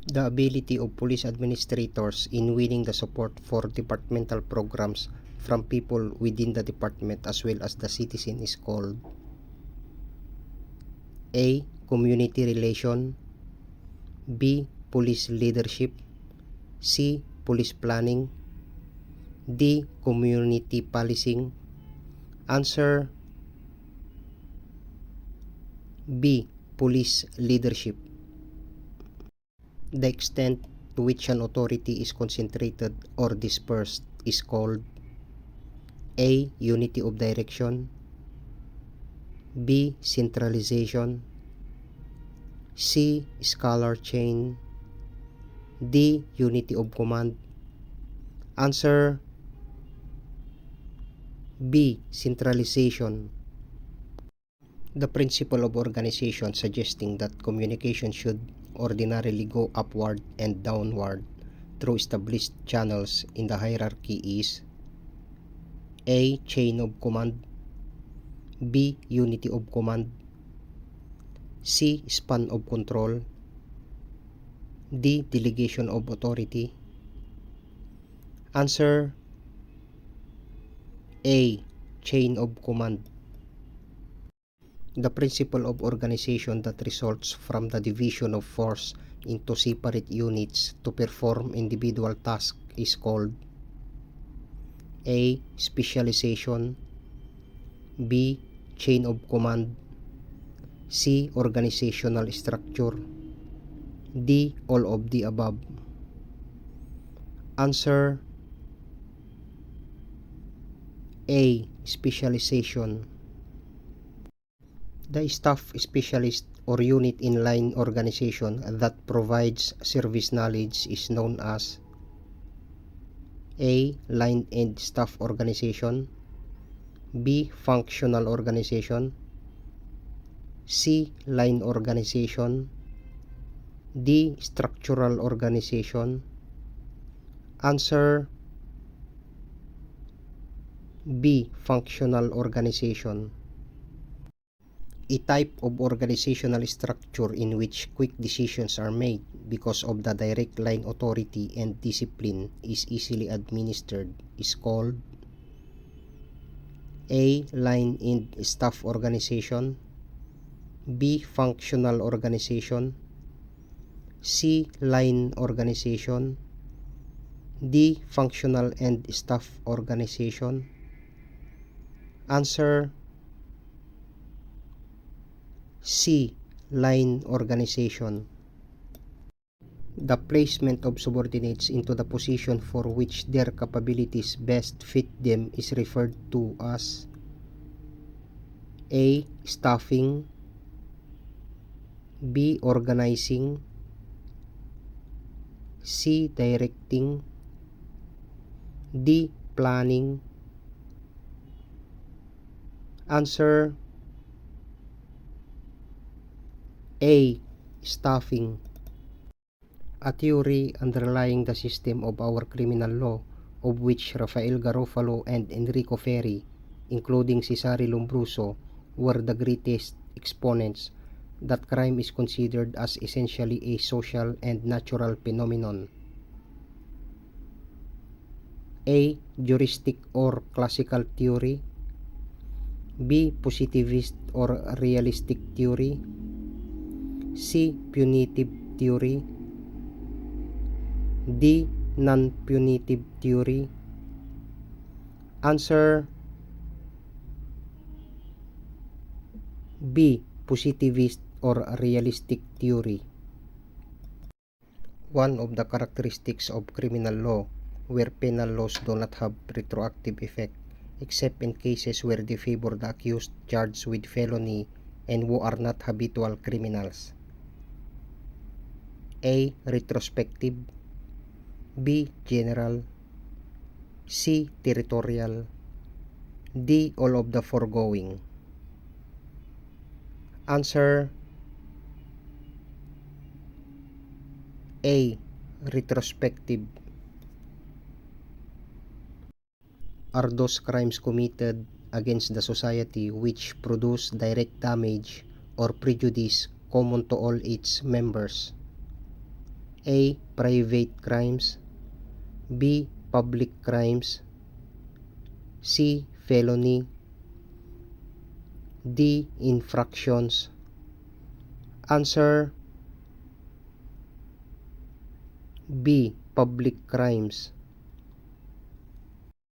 The ability of police administrators in winning the support for departmental programs from people within the department as well as the citizen is called A. Community relation, B. Police leadership, C. Police planning, D. Community policing. Answer B. Police leadership. The extent to which an authority is concentrated or dispersed is called A. Unity of direction, B. Centralization, C. Scalar chain, D. Unity of command. Answer B. Centralization. The principle of organization suggesting that communication should ordinarily go upward and downward through established channels in the hierarchy is A. Chain of command, B. Unity of command, C. Span of control, D. Delegation of authority. Answer A. Chain of command. The principle of organization that results from the division of force into separate units to perform individual tasks is called A. Specialization, B. Chain of command, C. Organizational structure, D. All of the above. Answer A. Specialization. The staff specialist or unit in line organization that provides service knowledge is known as A. Line and staff organization, B. Functional organization, C. Line organization, D. Structural organization. Answer B. Functional organization. A type of organizational structure in which quick decisions are made because of the direct line authority and discipline is easily administered is called A. Line and staff organization, B. Functional organization, C. Line organization, D. Functional and staff organization. Answer C. Line organization. The placement of subordinates into the position for which their capabilities best fit them is referred to as A. Staffing, B. Organizing, C. Directing, D. Planning. Answer A. Staffing. A theory underlying the system of our criminal law, of which Rafael Garofalo and Enrico Ferri, including Cesare Lombroso, were the greatest exponents, that crime is considered as essentially a social and natural phenomenon. A. Juristic or classical theory, B. Positivist or realistic theory, C. Punitive theory, D. Non-punitive theory. Answer B. Positivist or realistic theory. One of the characteristics of criminal law where penal laws do not have retroactive effect except in cases where they favor the accused charged with felony and who are not habitual criminals. A. Retrospective, B. General, C. Territorial, D. All of the foregoing. Answer A. Retrospective. Are those crimes committed against the society which produce direct damage or prejudice common to all its members? A. Private crimes. B. Public crimes. C. Felony. D. Infractions. Answer B. Public crimes.